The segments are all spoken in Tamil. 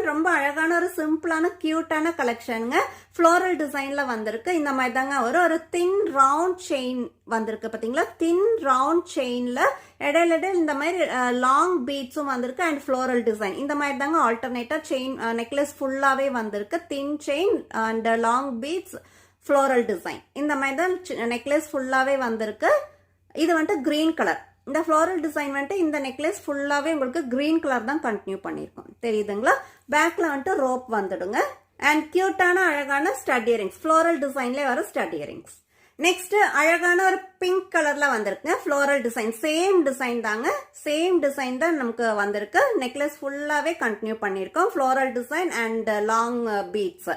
again ரொம்ப அழகான ஒரு சிம்பிளான கியூட்டான கலெக்ஷனுங்க. ஃப்ளோரல் டிசைன்ல வந்திருக்கு. இந்த மாதிரி தாங்க ஒரு தின் ரவுண்ட் செயின் வந்திருக்கு பாத்தீங்களா? தின் ரவுண்ட் செயின்ல இடையில இந்த மாதிரி லாங் பீட்ஸும் வந்திருக்கு அண்ட் ஃப்ளோரல் டிசைன். இந்த மாதிரி தாங்க ஆல்டர்னேட்டா செயின் நெக்லஸ் ஃபுல்லாவே வந்திருக்கு. Thin chain and long beads floral design. இந்த மாதிரி தான் நெக்லஸ் ஃபுல்லாவே வந்திருக்கு. இது வந்துட்டு கிரீன் கலர். இந்த ஃப்ளோரல் டிசைன் வந்துட்டு இந்த நெக்லஸ் ஃபுல்லாவே உங்களுக்கு கிரீன் கலர் தான் கண்டினியூ பண்ணிருக்கோம். தெரியுதுங்களா? பேக்ல வந்துட்டு ரோப் வந்துடுங்க. அண்ட் கியூட்டான அழகான ஸ்டட் இயரிங்ஸ். ஃப்ளோரல் டிசைன்ல வர ஸ்டட் இயரிங்ஸ். நெக்ஸ்ட் அழகான ஒரு பிங்க் கலர்ல வந்திருக்கு. Floral design. சேம் டிசைன் தாங்க. சேம் டிசைன் தான் நமக்கு வந்திருக்கு. நெக்லஸ் ஃபுல்லாவே கண்டினியூ பண்ணிருக்கோம். Floral design and long beads.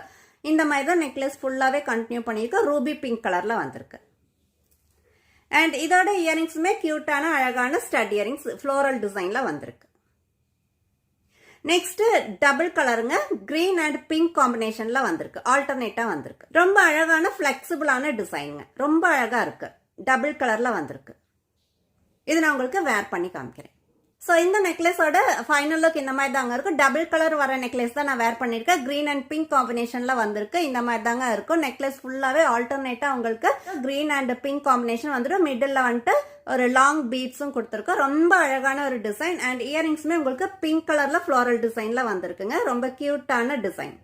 இந்த மாதிரி தான் நெக்லஸ் ஃபுல்லாவே கண்டினியூ பண்ணிருக்கோம். ரூபி பிங்க் கலர்ல வந்திருக்கு. அண்ட் இதோட இயரிங்ஸுமே கியூட்டான அழகான ஸ்டட் இயரிங்ஸ் ஃப்ளோரல் டிசைன்ல வந்திருக்கு. நெக்ஸ்ட் டபுள் கலருங்க. கிரீன் அண்ட் பிங்க் காம்பினேஷன்ல வந்திருக்கு. ஆல்டர்னேட்டா வந்திருக்கு. ரொம்ப அழகான பிளெக்சிபிளான டிசைனுங்க. ரொம்ப அழகா இருக்கு. டபுள் கலர்ல வந்திருக்கு. இது நான் உங்களுக்கு வேர் பண்ணி காமிக்கிறேன். ஸோ இந்த நெக்லஸோட ஃபைனல் லுக் இந்த மாதிரி தாங்க இருக்கும். டபுள் கலர் வர நெக்லஸ் தான் நான் வேர் பண்ணிருக்கேன். கிரீன் அண்ட் பிங்க் காம்பினேஷன்ல வந்திருக்கு. இந்த மாதிரி தாங்க இருக்கும். நெக்லஸ் ஃபுல்லாவே ஆல்டர்னேட்டா உங்களுக்கு கிரீன் அண்ட் பிங்க் காம்பினேஷன் வந்துடும். மிடில் வந்துட்டு ஒரு லாங் பீட்ஸும் கொடுத்துருக்கோம். ரொம்ப அழகான ஒரு டிசைன். அண்ட் இயரிங்ஸுமே உங்களுக்கு பிங்க் கலர்ல ஃப்ளோரல் டிசைன்ல வந்திருக்குங்க. ரொம்ப கியூட்டான டிசைன்.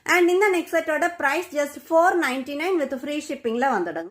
அண்ட் இந்த நெக் செட்டோட பிரைஸ் ஜஸ்ட் $499 வித் ஃப்ரீ ஷிப்பிங்ல வந்துடுங்க.